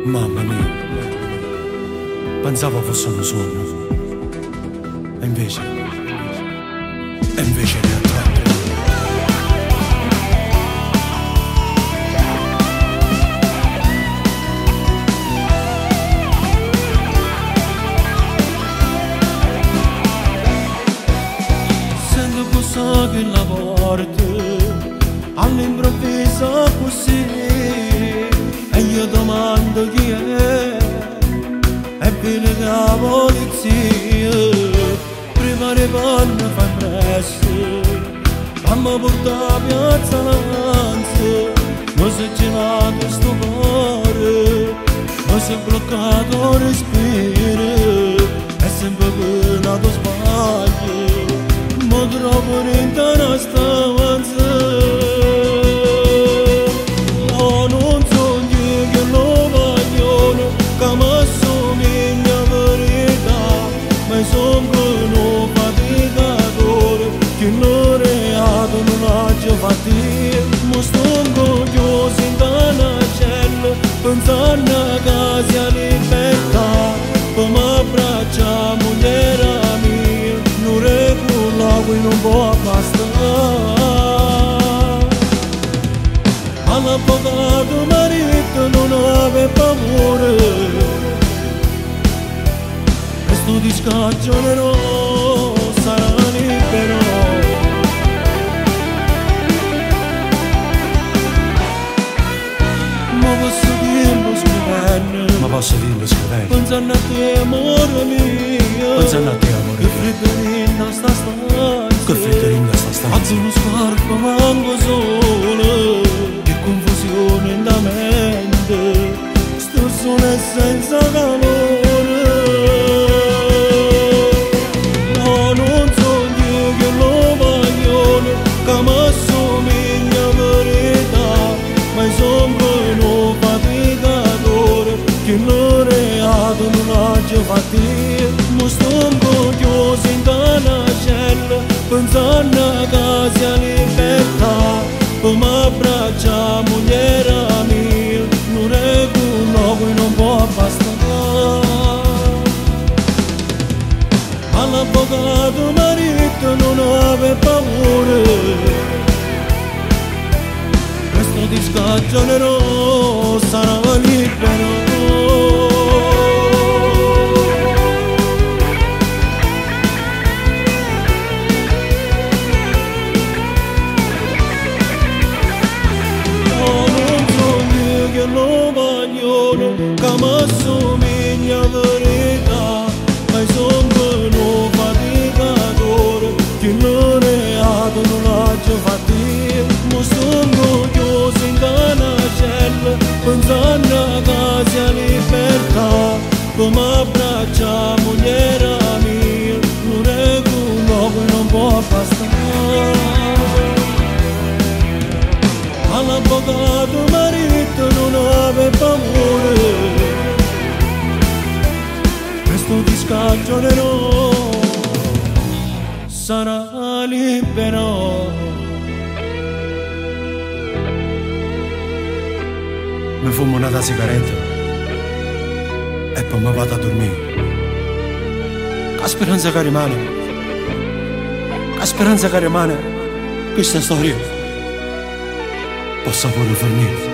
Mamma mia, pensavo fosse un sogno, e invece è attratto. Sento bussare la porta, all'improvviso così, e io domando chi è, e viene la polizia. Prima di panna fa presto, mamma porta a piazza Lanza, mi si è girato sto cuore, mi si è bloccato il respiro, è sempre venuto sbaglio, mi trovo in una stanza. No, non sogno che lo vogliono, che mi somiglia verità, ma sono faticatore, che non reato non ha già fatto. Mi sto orgoglioso in canacella, pensando a casa a libertà, come abbraccia moglie mia, non regula qui non può bastare. All'avvocato marito non aveva paura, questo di scagionerò sarà libero. Ma posso dirlo scrivendo, Ma posso dirlo scrivendo, pensando a te amore mio, pensando a te amore che mio, freddo in sta stanza, che freddo in sta a stanza, uno scarpo manco solo, che confusione in la mente, sto solo e senza calore. No, non sogno che lo vogliono, che mi somiglia verità, ma sono faticatore, che non reato non ha già fatto. Mi sto orgoglioso in canacella, pensando a casa a libertà, come abbraccia moglie mia, non regula qui non può bastare. All'avvocato marito non aveva paura, questo di scagionerò sarà libero. Lo vogliono, che mi somiglia verità, ma sono faticatore, che non reato non ha già fatto. Mi sto orgoglioso in canacella, pensando a casa a libertà, come abbraccia moglie mia, non regula qui non può bastare. All'avvocato marito non aveva paura, questo ti scagionerò sarà libero. mi fumo una sigaretta e poi mi vado a dormire. La speranza che rimane, la speranza che rimane, questa storia possa pure finire.